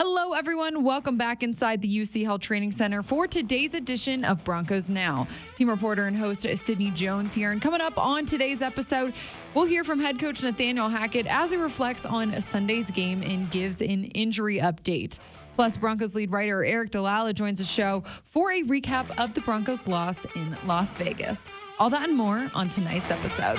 Hello, everyone. Welcome back inside the UC Health Training Center for today's edition of Broncos Now. Team reporter and host Sydney Jones here. And coming up on today's episode, we'll hear from head coach Nathaniel Hackett as he reflects on Sunday's game and gives an injury update. Plus, Broncos lead writer Aric DiLalla joins the show for a recap of the Broncos' loss in Las Vegas. All that and more on tonight's episode.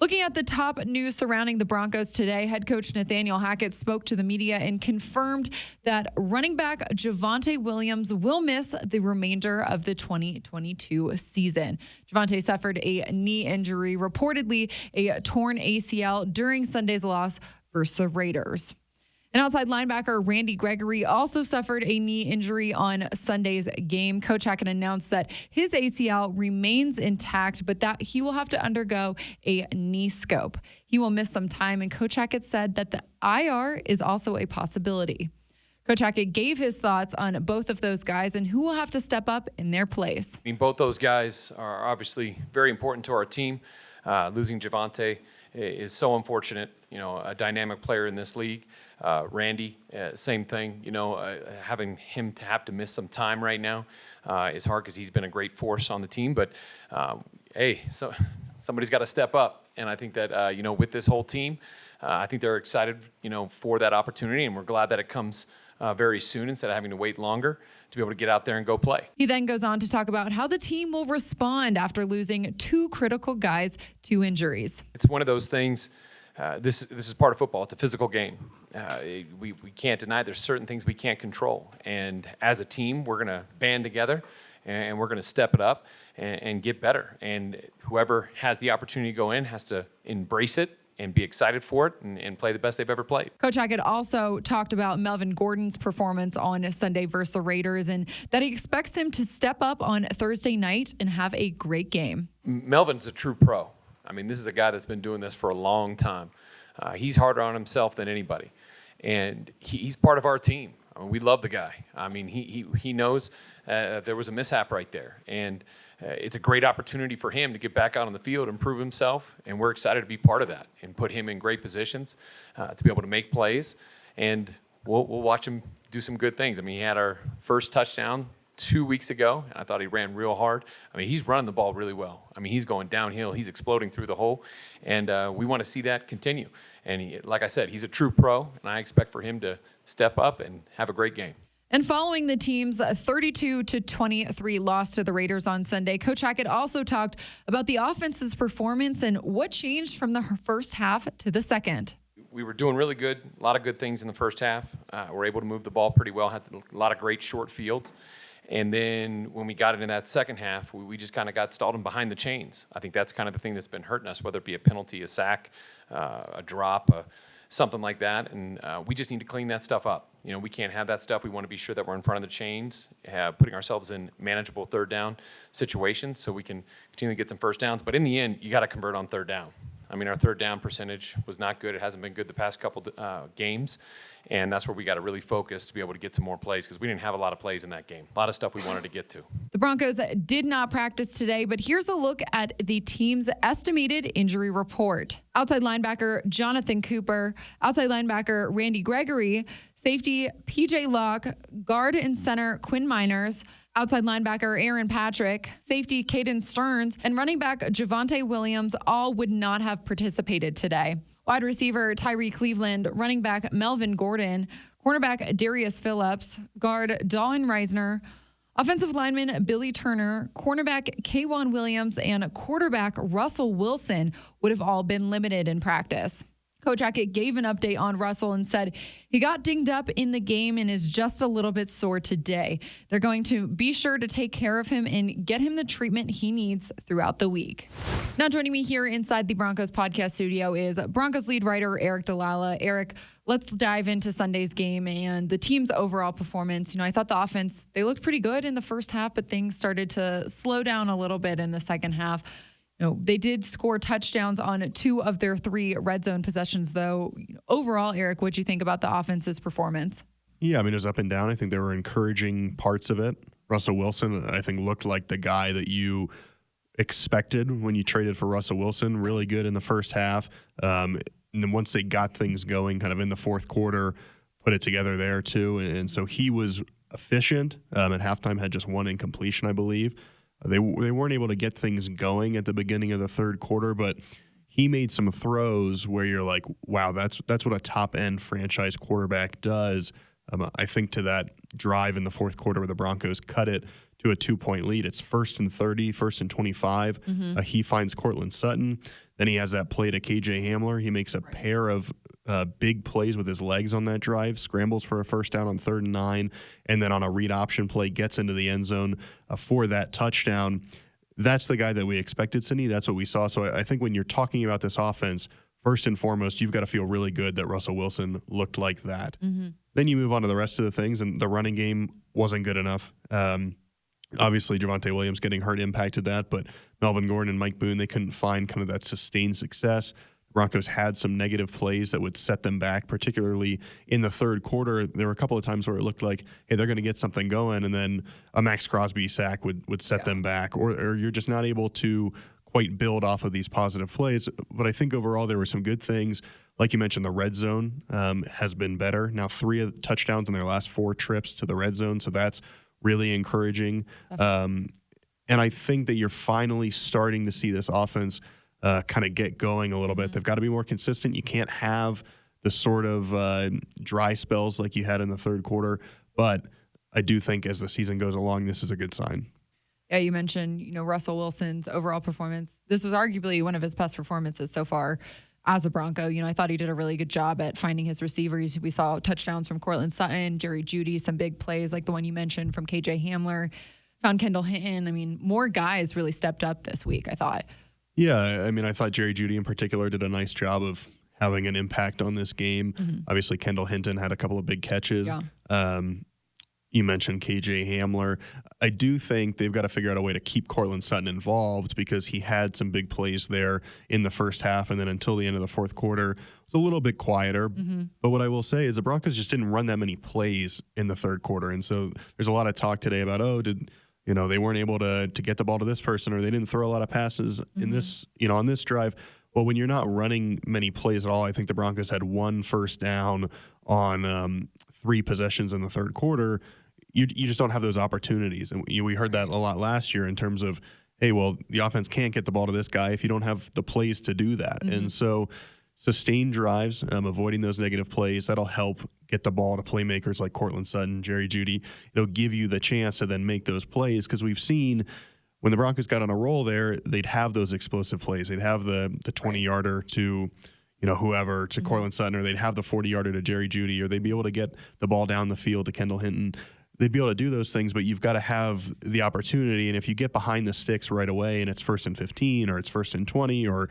Looking at the top news surrounding the Broncos today, head coach Nathaniel Hackett spoke to the media and confirmed that running back Javonte Williams will miss the remainder of the 2022 season. Javonte suffered a knee injury, reportedly a torn ACL during Sunday's loss versus the Raiders. And outside linebacker Randy Gregory also suffered a knee injury on Sunday's game. Coach Hackett announced that his ACL remains intact, but that he will have to undergo a knee scope. He will miss some time, and Coach Hackett said that the IR is also a possibility. Coach Hackett gave his thoughts on both of those guys and who will have to step up in their place. I mean, both those guys are obviously very important to our team. Losing Javonte is so unfortunate, a dynamic player in this league. Randy, same thing, having him to have to miss some time right now is hard because he's been a great force on the team. But, so somebody's got to step up. And I think that, with this whole team, I think they're excited, for that opportunity. And we're glad that it comes very soon instead of having to wait longer to be able to get out there and go play. He then goes on to talk about how the team will respond after losing two critical guys to injuries. It's one of those things. This is part of football. It's a physical game. We can't deny there's certain things we can't control. And as a team, we're going to band together and we're going to step it up and get better. And whoever has the opportunity to go in has to embrace it and be excited for it and play the best they've ever played. Coach Hackett also talked about Melvin Gordon's performance on Sunday versus the Raiders and that he expects him to step up on Thursday night and have a great game. Melvin's a true pro. I mean, this is a guy that's been doing this for a long time. He's harder on himself than anybody. And he's part of our team. I mean, we love the guy. I mean, he knows there was a mishap right there. And it's a great opportunity for him to get back out on the field and prove himself. And we're excited to be part of that and put him in great positions to be able to make plays. And we'll watch him do some good things. I mean, he had our first touchdown 2 weeks ago, and I thought he ran real hard. I mean, he's running the ball really well. I mean, he's going downhill. He's exploding through the hole, and we want to see that continue. And like I said, he's a true pro, and I expect for him to step up and have a great game. And following the team's 32-23 loss to the Raiders on Sunday, Coach Hackett also talked about the offense's performance and what changed from the first half to the second. We were doing really good, a lot of good things in the first half. We're able to move the ball pretty well, had a lot of great short fields. And then when we got into that second half, we just kind of got stalled in behind the chains. I think that's kind of the thing that's been hurting us, whether it be a penalty, a sack, a drop, something like that. And we just need to clean that stuff up. We can't have that stuff. We want to be sure that we're in front of the chains, putting ourselves in manageable third down situations so we can continue to get some first downs. But in the end, you got to convert on third down. I mean, our third down percentage was not good. It hasn't been good the past couple games. And that's where we got to really focus to be able to get some more plays because we didn't have a lot of plays in that game. A lot of stuff we wanted to get to. The Broncos did not practice today, but here's a look at the team's estimated injury report. Outside linebacker Jonathan Cooper, outside linebacker Randy Gregory, safety PJ Locke, guard and center Quinn Miners, outside linebacker Aaron Patrick, safety Caden Stearns, and running back Javonte Williams all would not have participated today. Wide receiver Tyree Cleveland, running back Melvin Gordon, cornerback Darius Phillips, guard Dawn Reisner, offensive lineman Billy Turner, cornerback K'Wan Williams, and quarterback Russell Wilson would have all been limited in practice. Coach Hackett gave an update on Russell and said he got dinged up in the game and is just a little bit sore today. They're going to be sure to take care of him and get him the treatment he needs throughout the week. Now joining me here inside the Broncos podcast studio is Broncos lead writer Aric DiLalla. Aric, let's dive into Sunday's game and the team's overall performance. I thought the offense, they looked pretty good in the first half, but things started to slow down a little bit in the second half. They did score touchdowns on 2 of their 3 red zone possessions, though. Overall, Aric, what'd you think about the offense's performance? Yeah, it was up and down. I think there were encouraging parts of it. Russell Wilson, I think, looked like the guy that you expected when you traded for Russell Wilson. Really good in the first half. And then once they got things going kind of in the fourth quarter, put it together there too. And so he was efficient. At halftime had just one incompletion, I believe. They weren't able to get things going at the beginning of the third quarter, but he made some throws where you're like, wow, that's what a top-end franchise quarterback does. I think to that drive in the fourth quarter where the Broncos cut it to a 2-point lead. It's 1st and 30, 1st and 25. He finds Cortland Sutton. Then he has that play to KJ Hamler. He makes a pair of big plays with his legs on that drive, scrambles for a first down on 3rd and 9, and then on a read option play gets into the end zone for that touchdown. That's the guy that we expected, Sydney. That's what we saw. So I think when you're talking about this offense, first and foremost, you've got to feel really good that Russell Wilson looked like that. Then you move on to the rest of the things, and the running game wasn't good enough. Obviously, Javonte Williams getting hurt impacted that, but Melvin Gordon and Mike Boone, they couldn't find kind of that sustained success. The Broncos had some negative plays that would set them back, particularly in the third quarter. There were a couple of times where it looked like, hey, they're going to get something going, and then a Max Crosby sack would set them back, or you're just not able to quite build off of these positive plays. But I think overall there were some good things. Like you mentioned, the red zone has been better. Now 3 of the touchdowns in their last 4 trips to the red zone, so that's really encouraging. And I think that you're finally starting to see this offense kind of get going a little bit. They've got to be more consistent. You can't have the sort of dry spells like you had in the third quarter. But I do think as the season goes along, this is a good sign. Yeah, you mentioned, Russell Wilson's overall performance. This was arguably one of his best performances so far as a Bronco. I thought he did a really good job at finding his receivers. We saw touchdowns from Cortland Sutton, Jerry Jeudy, some big plays like the one you mentioned from KJ Hamler, found Kendall Hinton. I mean, more guys really stepped up this week, I thought. Yeah, I mean, I thought Jerry Jeudy in particular did a nice job of having an impact on this game. Obviously, Kendall Hinton had a couple of big catches. Yeah. You mentioned KJ Hamler. I do think they've got to figure out a way to keep Cortland Sutton involved because he had some big plays there in the first half, and then until the end of the fourth quarter, it was a little bit quieter. But what I will say is the Broncos just didn't run that many plays in the third quarter, and so there's a lot of talk today about, they weren't able to get the ball to this person, or they didn't throw a lot of passes in this, on this drive. Well, when you're not running many plays at all, I think the Broncos had 1 first down on 3 possessions in the third quarter. You just don't have those opportunities. And we heard that a lot last year in terms of, hey, well, the offense can't get the ball to this guy if you don't have the plays to do that. And so sustained drives, avoiding those negative plays, that'll help get the ball to playmakers like Cortland Sutton, Jerry Jeudy. It'll give you the chance to then make those plays because we've seen when the Broncos got on a roll there, they'd have those explosive plays. They'd have the 20-yarder to whoever, to Cortland Sutton, or they'd have the 40-yarder to Jerry Jeudy, or they'd be able to get the ball down the field to Kendall Hinton. They'd be able to do those things, but you've got to have the opportunity. And if you get behind the sticks right away and it's 1st and 15 or it's 1st and 20 or,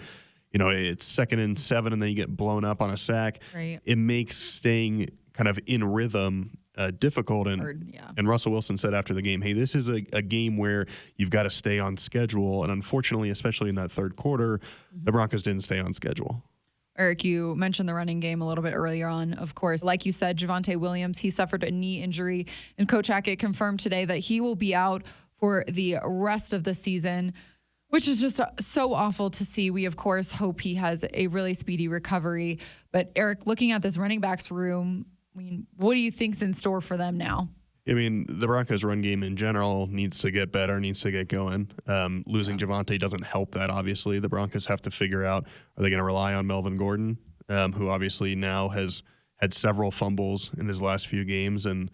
it's 2nd and 7 and then you get blown up on a sack, it makes staying kind of in rhythm difficult. And Russell Wilson said after the game, hey, this is a game where you've got to stay on schedule. And unfortunately, especially in that third quarter, the Broncos didn't stay on schedule. Aric, you mentioned the running game a little bit earlier on. Of course, like you said, Javonte Williams, he suffered a knee injury, and Coach Hackett confirmed today that he will be out for the rest of the season, which is just so awful to see. We, of course, hope he has a really speedy recovery. But Aric, looking at this running backs room, what do you think's in store for them now? The Broncos' run game in general needs to get better, needs to get going. Losing Javonte doesn't help that, obviously. The Broncos have to figure out, are they going to rely on Melvin Gordon, who obviously now has had several fumbles in his last few games, and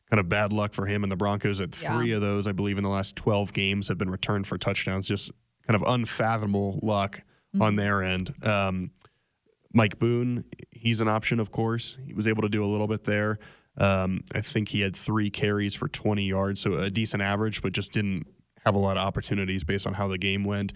kind of bad luck for him and the Broncos at 3 of those, I believe, in the last 12 games have been returned for touchdowns. Just kind of unfathomable luck on their end. Mike Boone, he's an option, of course. He was able to do a little bit there. I think he had 3 carries for 20 yards, so a decent average, but just didn't have a lot of opportunities based on how the game went.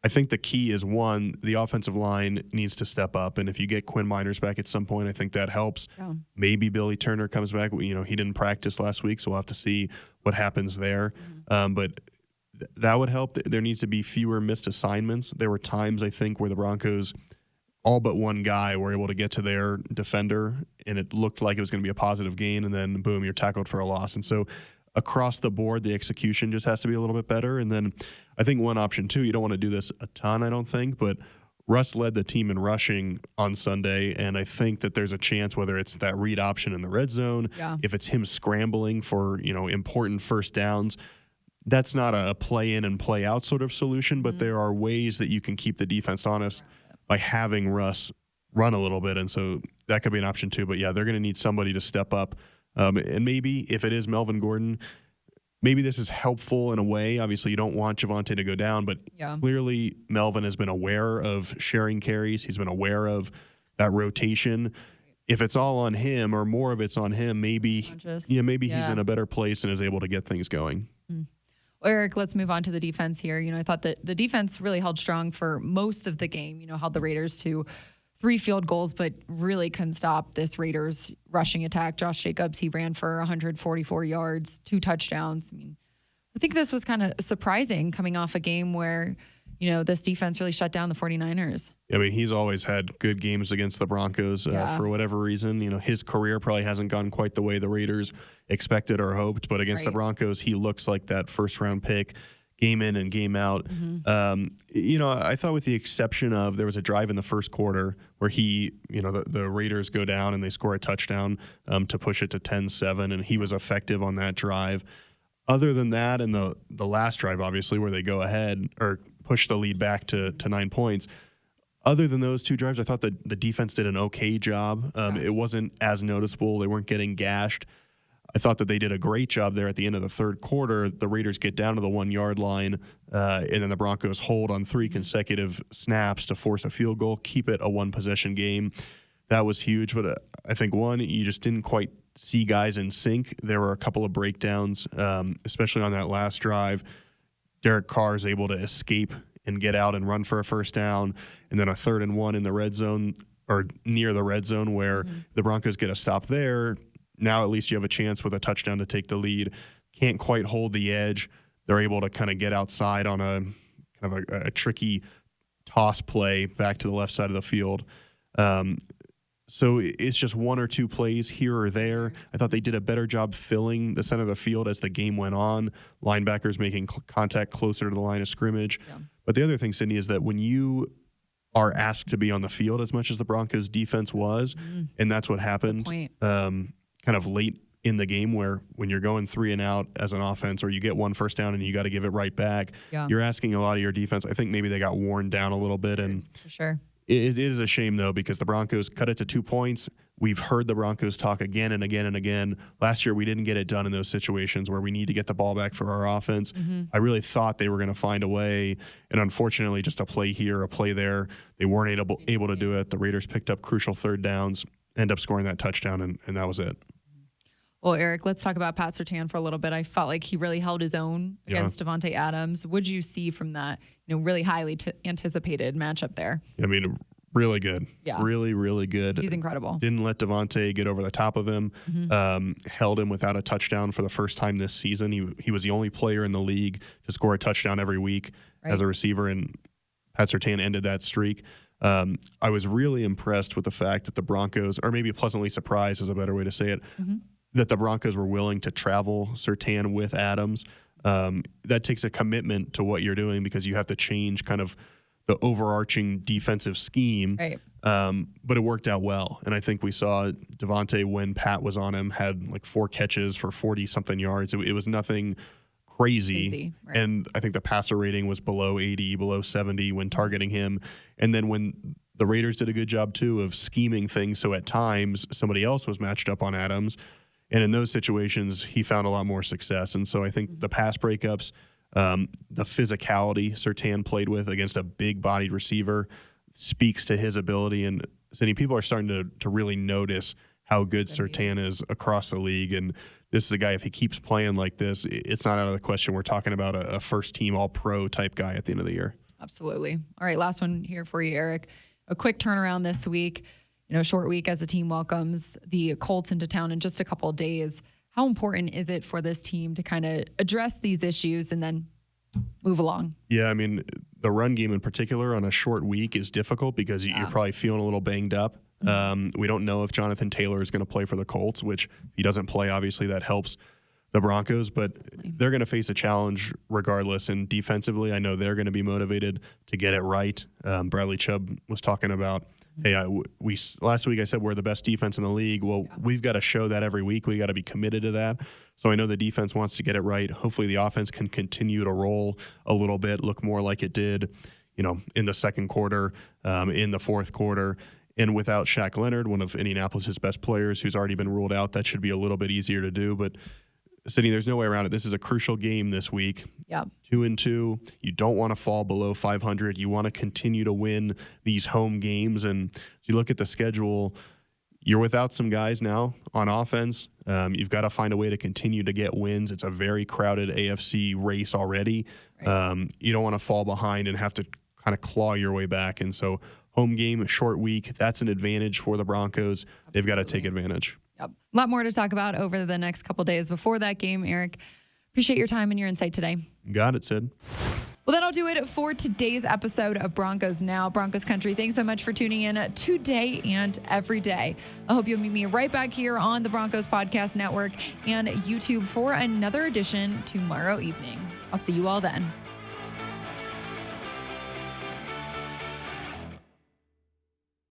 I think the key is, one, the offensive line needs to step up, and if you get Quinn Miners back at some point, I think that helps. Yeah. Maybe Billy Turner comes back. He didn't practice last week, so we'll have to see what happens there. But that would help. There needs to be fewer missed assignments. There were times, I think, where the Broncos, all but one guy, were able to get to their defender, and it looked like it was going to be a positive gain, and then, boom, you're tackled for a loss. And so across the board, the execution just has to be a little bit better. And then I think one option too, you don't want to do this a ton, I don't think, but Russ led the team in rushing on Sunday, and I think that there's a chance, whether it's that read option in the red zone, if it's him scrambling for, important first downs, that's not a play in and play out sort of solution, but there are ways that you can keep the defense honest by having Russ run a little bit, and so that could be an option too. But yeah, they're going to need somebody to step up, and maybe if it is Melvin Gordon, maybe this is helpful in a way. Obviously, you don't want Javonte to go down, but clearly Melvin has been aware of sharing carries. He's been aware of that rotation. If it's all on him or more of it's on him, maybe he's in a better place and is able to get things going. Well, Aric, let's move on to the defense here. I thought that the defense really held strong for most of the game, held the Raiders to 3 field goals, but really couldn't stop this Raiders rushing attack. Josh Jacobs, he ran for 144 yards, 2 touchdowns. I think this was kind of surprising coming off a game where, this defense really shut down the 49ers. He's always had good games against the Broncos for whatever reason. His career probably hasn't gone quite the way the Raiders expected or hoped, but against the Broncos, he looks like that first-round pick game in and game out. I thought with the exception of there was a drive in the first quarter where the Raiders go down and they score a touchdown to push it to 10-7, and he was effective on that drive. Other than that, and the last drive, obviously, where they go ahead or push the lead back to 9 points, other than those 2 drives, I thought the defense did an okay job. It wasn't as noticeable. They weren't getting gashed. I thought that they did a great job there at the end of the third quarter. The Raiders get down to the 1-yard line, and then the Broncos hold on 3 consecutive snaps to force a field goal, keep it a 1-possession game. That was huge, but I think, one, you just didn't quite see guys in sync. There were a couple of breakdowns, especially on that last drive. Derek Carr is able to escape and get out and run for a first down, and then a 3rd and 1 in the red zone or near the red zone where the Broncos get a stop there. Now at least you have a chance with a touchdown to take the lead. Can't quite hold the edge. They're able to kind of get outside on a tricky toss play back to the left side of the field. So it's just 1 or 2 plays here or there. I thought they did a better job filling the center of the field as the game went on. Linebackers making contact closer to the line of scrimmage. But the other thing, Sydney, is that when you are asked to be on the field as much as the Broncos defense was, and that's what happened kind of late in the game where when you're going 3 and out as an offense or you get 1 first down and you got to give it right back, you're asking a lot of your defense. I think maybe they got worn down a little bit. And for sure. It is a shame, though, because the Broncos cut it to 2 points. We've heard the Broncos talk again and again and again. Last year, we didn't get it done in those situations where we need to get the ball back for our offense. I really thought they were going to find a way, and unfortunately, just a play here, a play there, they weren't able to do it. The Raiders picked up crucial 3rd downs, end up scoring that touchdown, and that was it. Well, Aric, let's talk about Pat Surtain for a little bit. I felt like he really held his own against Davante Adams. What did you see from that, really highly anticipated matchup there? Really good. Yeah. Really, really good. He's incredible. Didn't let Davante get over the top of him. Held him without a touchdown for the first time this season. He was the only player in the league to score a touchdown every week as a receiver, and Pat Surtain ended that streak. I was really impressed with the fact that the Broncos, or maybe pleasantly surprised is a better way to say it, that the Broncos were willing to travel Surtain with Adams. That takes a commitment to what you're doing because you have to change kind of the overarching defensive scheme. But it worked out well. And I think we saw Davante, when Pat was on him, had like 4 catches for 40-something yards. It was nothing crazy. And I think the passer rating was below 80, below 70 when targeting him. And then when the Raiders did a good job, too, of scheming things, so at times somebody else was matched up on Adams. And in those situations, he found a lot more success. And so I think the pass breakups, the physicality Surtain played with against a big-bodied receiver speaks to his ability. And Cindy, people are starting to really notice how good Surtain is across the league. And this is a guy, if he keeps playing like this, it's not out of the question we're talking about a first-team all-pro type guy at the end of the year. Absolutely. All right, last one here for you, Aric. A quick turnaround this week. Short week as the team welcomes the Colts into town in just a couple of days. How important is it for this team to kind of address these issues and then move along? Yeah, the run game in particular on a short week is difficult because you're probably feeling a little banged up. We don't know if Jonathan Taylor is going to play for the Colts, which if he doesn't play, obviously that helps the Broncos, but they're going to face a challenge regardless. And defensively, I know they're going to be motivated to get it right. Bradley Chubb was talking about, hey, last week I said we're the best defense in the league. Well, we've got to show that every week. We got to be committed to that. So I know the defense wants to get it right. Hopefully the offense can continue to roll a little bit, look more like it did, in the second quarter, in the fourth quarter. And without Shaq Leonard, one of Indianapolis' best players who's already been ruled out, that should be a little bit easier to do. But Sydney, there's no way around it. This is a crucial game this week. Yep. 2-2. You don't want to fall below 500. You want to continue to win these home games. And as you look at the schedule, you're without some guys now on offense. You've got to find a way to continue to get wins. It's a very crowded AFC race already. Right. You don't want to fall behind and have to kind of claw your way back. And so home game, short week, that's an advantage for the Broncos. They've got to take advantage. Yep. A lot more to talk about over the next couple days before that game, Aric. Appreciate your time and your insight today. Got it, Sid. Well, that'll do it for today's episode of Broncos Now. Broncos Country, thanks so much for tuning in today and every day. I hope you'll meet me right back here on the Broncos Podcast Network and YouTube for another edition tomorrow evening. I'll see you all then.